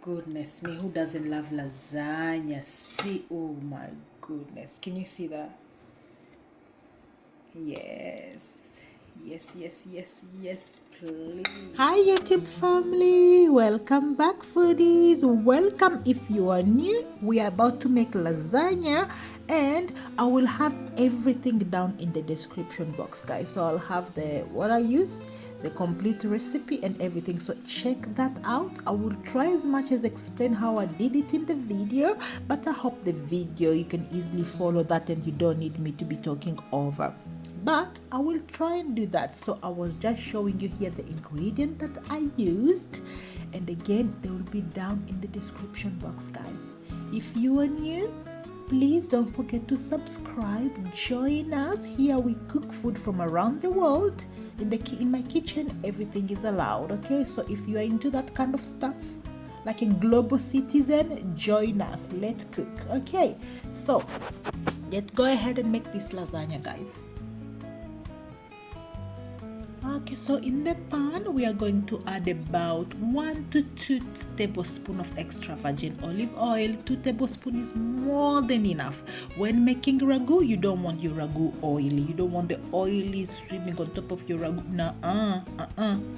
goodness me, who doesn't love lasagna? See, oh my goodness, can you see that? Yes, please. Hi YouTube family, welcome back foodies. Welcome if you are new. We are about to make lasagna and I will have everything down in the description box, guys. So I'll have what I use, the complete recipe and everything, so check that out. I will try as much as explain how I did it in the video, but I hope the video you can easily follow that and you don't need me to be talking over, but I will try and do that. So I was just showing you here the ingredient that I used, and again they will be down in the description box, guys. If you are new, please don't forget to subscribe. Join us here. We cook food from around the world. In my kitchen, everything is allowed. Okay, so if you are into that kind of stuff, like a global citizen, join us. Let's cook. Okay, so let's go ahead and make this lasagna, guys. Okay, so in the pan we are going to add about 1 to 2 tablespoons of extra virgin olive oil. 2 tablespoons is more than enough. When making ragu, you don't want your ragu oily. You don't want the oily swimming on top of your ragu.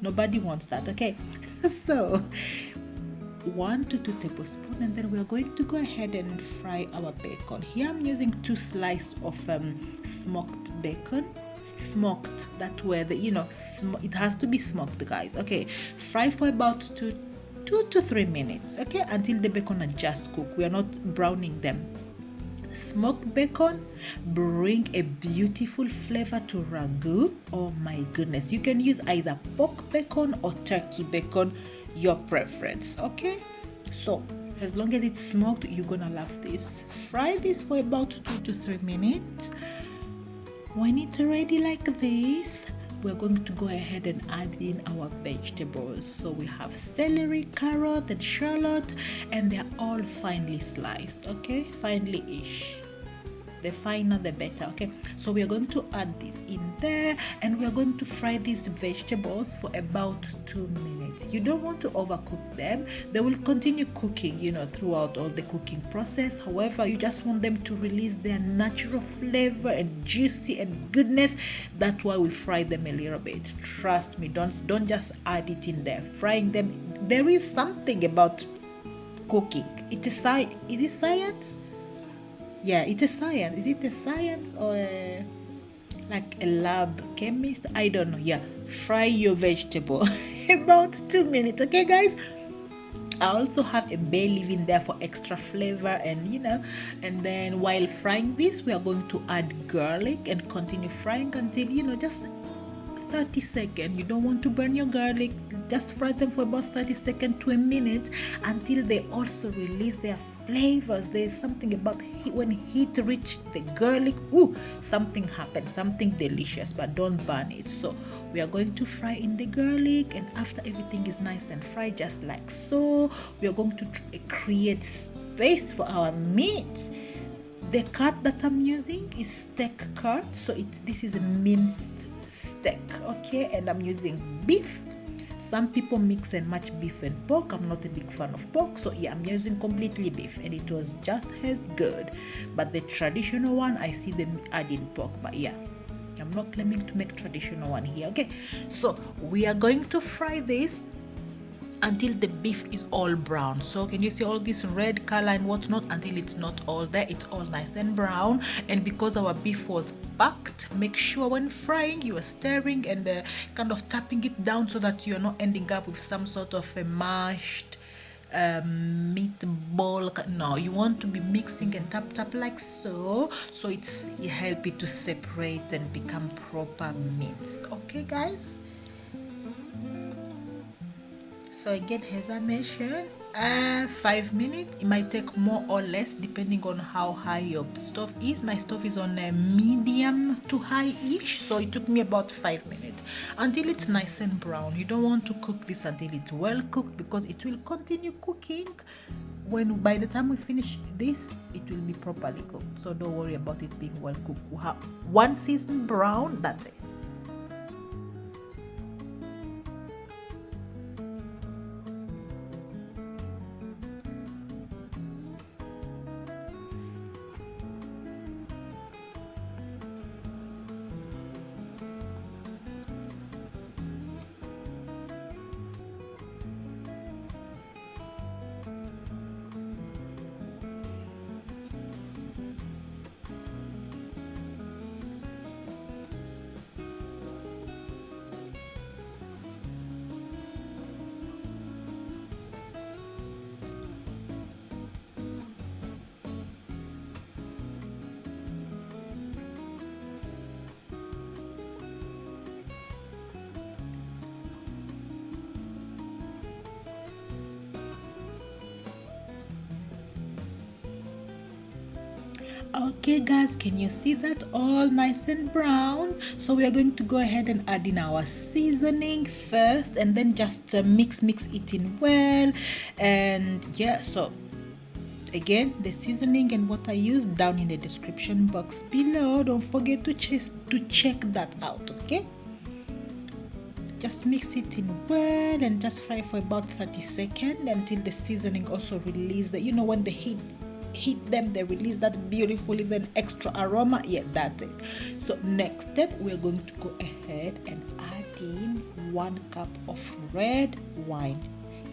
Nobody wants that. Okay, so 1 to 2 tablespoons, and then we are going to go ahead and fry our bacon. Here I'm using 2 slices of smoked bacon. Smoked, that way it has to be smoked, guys. Okay, fry for about 2 to 3 minutes, okay, until the bacon are just cooked. We are not browning them. Smoked bacon bring a beautiful flavor to ragu. Oh my goodness, you can use either pork bacon or turkey bacon, your preference. Okay, so as long as it's smoked, you're gonna love this. Fry this for about 2 to 3 minutes. When it's ready like this, we're going to go ahead and add in our vegetables. So we have celery, carrot, and shallot, and they're all finely sliced. Okay, finely-ish. The finer the better. Okay, so we are going to add this in there, and we are going to fry these vegetables for about 2 minutes. You don't want to overcook them. They will continue cooking, throughout all the cooking process. However, you just want them to release their natural flavor and juicy and goodness. That's why we fry them a little bit. Trust me, don't just add it in there. Frying them, there is something about cooking. Is it science? Yeah, it's a science. Is it a science or like a lab chemist? I don't know. Yeah, fry your vegetable about 2 minutes. Okay, guys. I also have a bay leaf in there for extra flavor, and and then while frying this, we are going to add garlic and continue frying until just 30 seconds. You don't want to burn your garlic. Just fry them for about 30 seconds to a minute until they also release their flavors. There's something about when heat reach the garlic, something happens, something delicious, but don't burn it. So we are going to fry in the garlic, and after everything is nice and fried, just like so, we are going to create space for our meat. The cut that I'm using is steak cut, so this is a minced steak, okay, and I'm using beef. Some people mix and match beef and pork. I'm not a big fan of pork, so yeah, I'm using completely beef, and it was just as good. But the traditional one, I see them adding pork, but yeah, I'm not claiming to make traditional one here. Okay, so we are going to fry this until the beef is all brown. So can you see all this red color and whatnot? Until it's not all there, it's all nice and brown. And because our beef was packed, make sure when frying you are stirring and kind of tapping it down so that you're not ending up with some sort of a mashed meatball. No, you want to be mixing and tap like so it help it to separate and become proper meats. Okay, guys. So again, as I mentioned, 5 minutes. It might take more or less depending on how high your stove is. My stove is on a medium to high-ish, so it took me about 5 minutes until it's nice and brown. You don't want to cook this until it's well cooked, because it will continue cooking. By the time we finish this, it will be properly cooked. So don't worry about it being well cooked. Once it's brown, that's it. Okay guys, can you see that all nice and brown? So we are going to go ahead and add in our seasoning first, and then just mix it in well. And yeah, so again, the seasoning and what I use down in the description box below. Don't forget to check that out, okay? Just mix it in well and just fry for about 30 seconds until the seasoning also release the, when the heat them, they release that beautiful even extra aroma. Yeah, that's it. So next step, we're going to go ahead and add in 1 cup of red wine.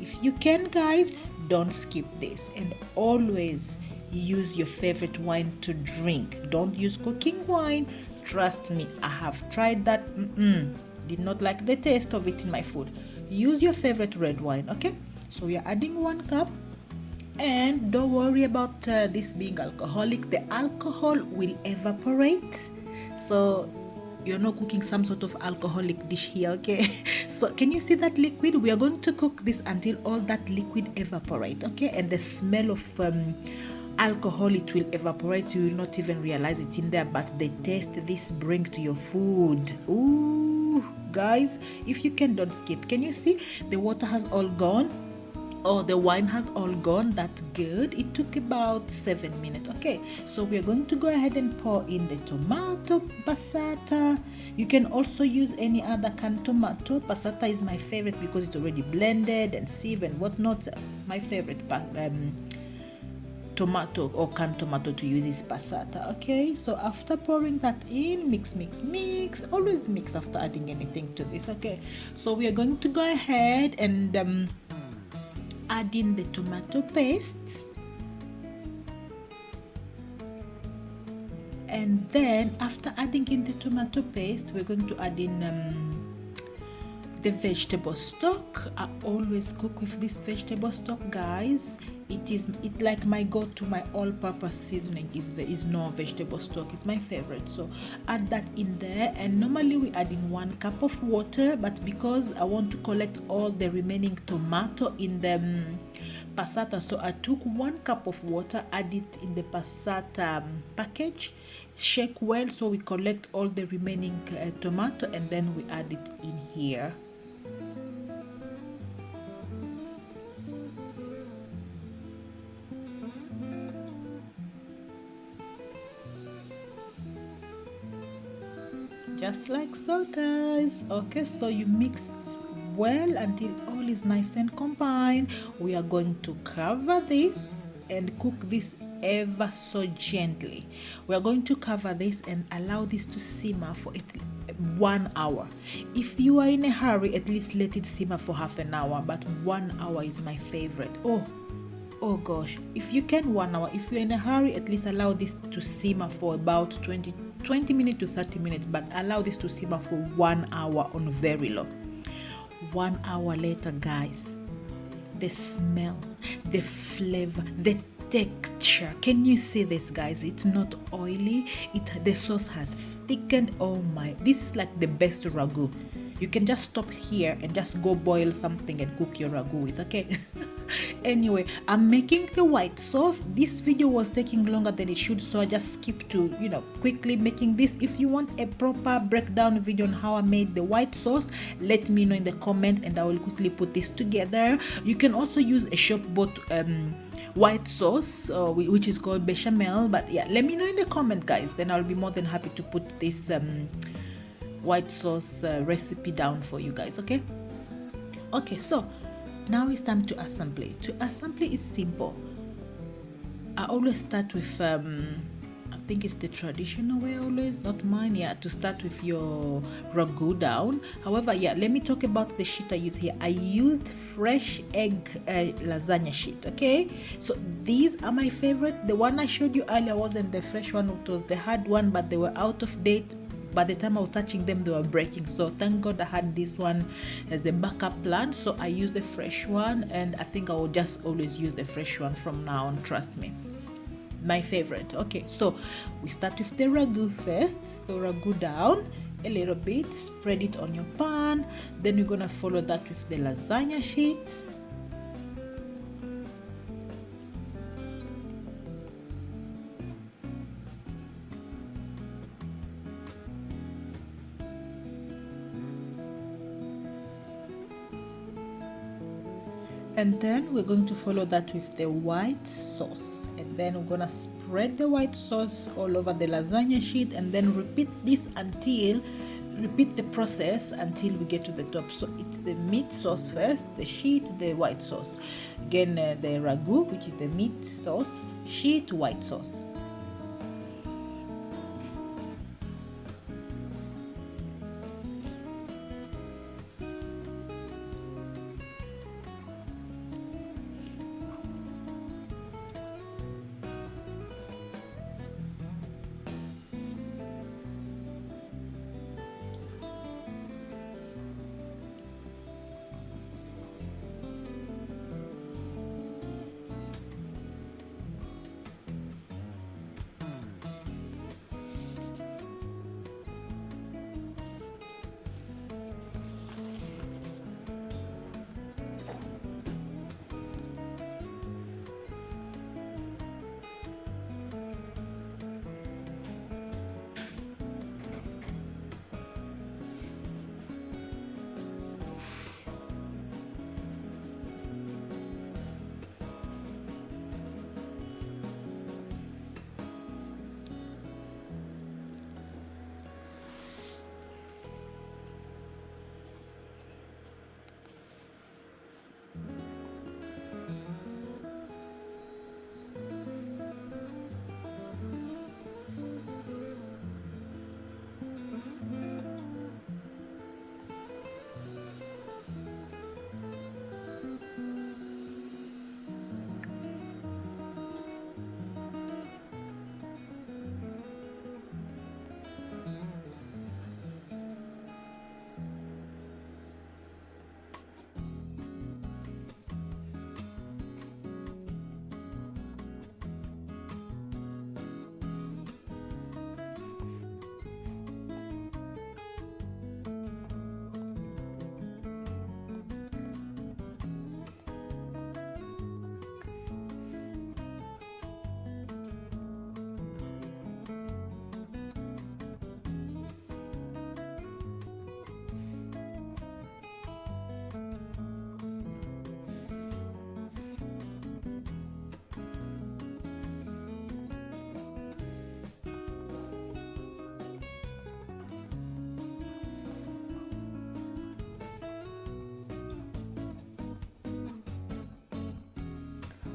If you can guys, don't skip this, and always use your favorite wine to drink. Don't use cooking wine. Trust me, I have tried that. Did not like the taste of it in my food. Use your favorite red wine, okay? So we are adding 1 cup. And don't worry about this being alcoholic. The alcohol will evaporate, so you're not cooking some sort of alcoholic dish here, okay? So can you see that liquid? We are going to cook this until all that liquid evaporate, okay? And the smell of alcohol, it will evaporate. You will not even realize it in there, but the taste this bring to your food, ooh guys, if you can, don't skip. Can you see the water has all gone? Oh, the wine has all gone. That's good. It took about 7 minutes. Okay, so we're going to go ahead and pour in the tomato passata. You can also use any other canned tomato. Passata is my favorite because it's already blended and sieved and whatnot. My favorite tomato or canned tomato to use is passata. Okay, so after pouring that in, mix. Always mix after adding anything to this. Okay, so we are going to go ahead and add in the tomato paste, and then after adding in the tomato paste, we're going to add in the vegetable stock. I always cook with this vegetable stock, guys. It like my go-to, my all-purpose seasoning is no vegetable stock. It's my favorite, so add that in there. And normally we add in 1 cup of water, but because I want to collect all the remaining tomato in the passata, so I took 1 cup of water, add it in the passata package, shake well so we collect all the remaining tomato, and then we add it in here. Just like so, guys. Okay, so you mix well until all is nice and combined. We are going to cover this and cook this ever so gently. We are going to cover this and allow this to simmer for 1 hour. If you are in a hurry, at least let it simmer for half an hour, but 1 hour is my favorite. Oh gosh, if you can, 1 hour. If you're in a hurry, at least allow this to simmer for about 20 minutes to 30 minutes, but allow this to simmer for 1 hour on very low. 1 hour later, guys, the smell, the flavor, the texture, can you see this, guys? It's not oily. The sauce has thickened. Oh my, this is like the best ragu. You can just stop here and just go boil something and cook your ragu with, okay? Anyway, I'm making the white sauce. This video was taking longer than it should, so I just skipped to quickly making this. If you want a proper breakdown video on how I made the white sauce, let me know in the comment and I will quickly put this together. You can also use a shop bought white sauce, which is called béchamel, but yeah, let me know in the comment, guys, then I'll be more than happy to put this white sauce recipe down for you guys. Okay, so now it's time to assemble. To assemble is simple. I always start with I think it's the traditional way, always, not mine. Yeah, to start with your ragu down. However, yeah, let me talk about the sheet I use here. I used fresh egg lasagna sheet. Okay, so these are my favorite. The one I showed you earlier wasn't the fresh one, it was the hard one, but they were out of date. By the time I was touching them, they were breaking, so thank God I had this one as a backup plan. So I used the fresh one, and I think I will just always use the fresh one from now on, trust me, my favorite. Okay, so we start with the ragu first. So ragu down a little bit, spread it on your pan, then we're gonna follow that with the lasagna sheet. And then we're going to follow that with the white sauce, and then we're gonna spread the white sauce all over the lasagna sheet, and then repeat the process until we get to the top. So it's the meat sauce first, the sheet, the white sauce, again the ragu, which is the meat sauce, sheet, white sauce.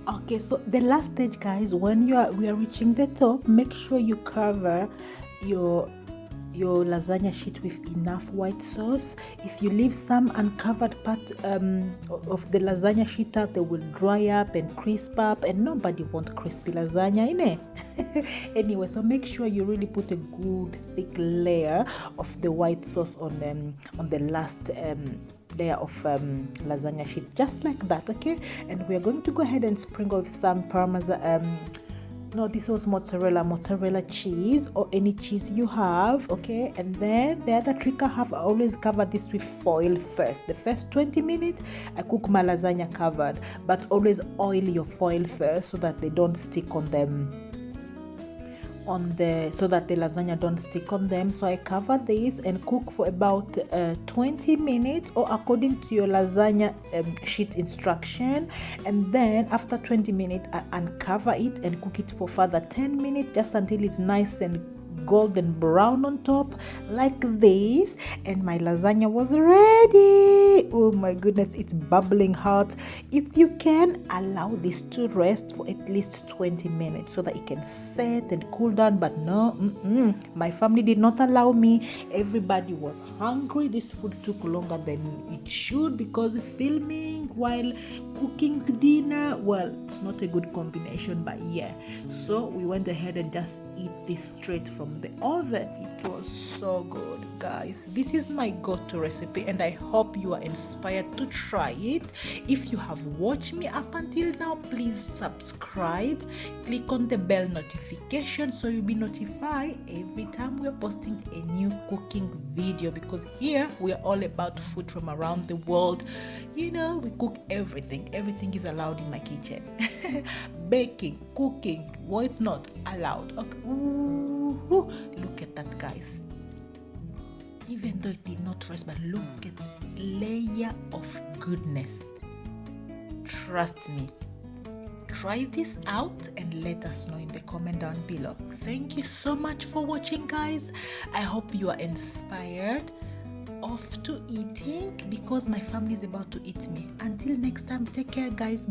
Okay, so the last stage, guys, when we are reaching the top, make sure you cover your lasagna sheet with enough white sauce. If you leave some uncovered part of the lasagna sheet out, they will dry up and crisp up, and nobody want crispy lasagna, innit? Anyway, so make sure you really put a good thick layer of the white sauce on the last layer of lasagna sheet, just like that. Okay, and we are going to go ahead and sprinkle with some parmesan no, this was mozzarella cheese, or any cheese you have. Okay, and then the other trick I have, I always cover this with foil first. The first 20 minutes I cook my lasagna covered, but always oil your foil first so that they don't stick on them, so that the lasagna don't stick on them. So I cover this and cook for about 20 minutes, or according to your lasagna sheet instruction. And then after 20 minutes I uncover it and cook it for further 10 minutes, just until it's nice and golden brown on top like this, and my lasagna was ready. Oh my goodness, it's bubbling hot. If you can, allow this to rest for at least 20 minutes so that it can set and cool down. But no, my family did not allow me. Everybody was hungry. This food took longer than it should, because filming while cooking dinner, well, it's not a good combination. But yeah, so we went ahead and just eat this straight from the oven. It was so good, guys. This is my go-to recipe, and I hope you are inspired to try it. If you have watched me up until now, please subscribe, click on the bell notification so you'll be notified every time we're posting a new cooking video, because here we are all about food from around the world. You know, we cook everything is allowed in my kitchen. Baking, cooking, what not allowed. Okay. Ooh, look at that, guys. Even though it did not rest, but look at layer of goodness. Trust me. Try this out and let us know in the comment down below. Thank you so much for watching, guys. I hope you are inspired off to eating because my family is about to eat me. Until next time, take care, guys.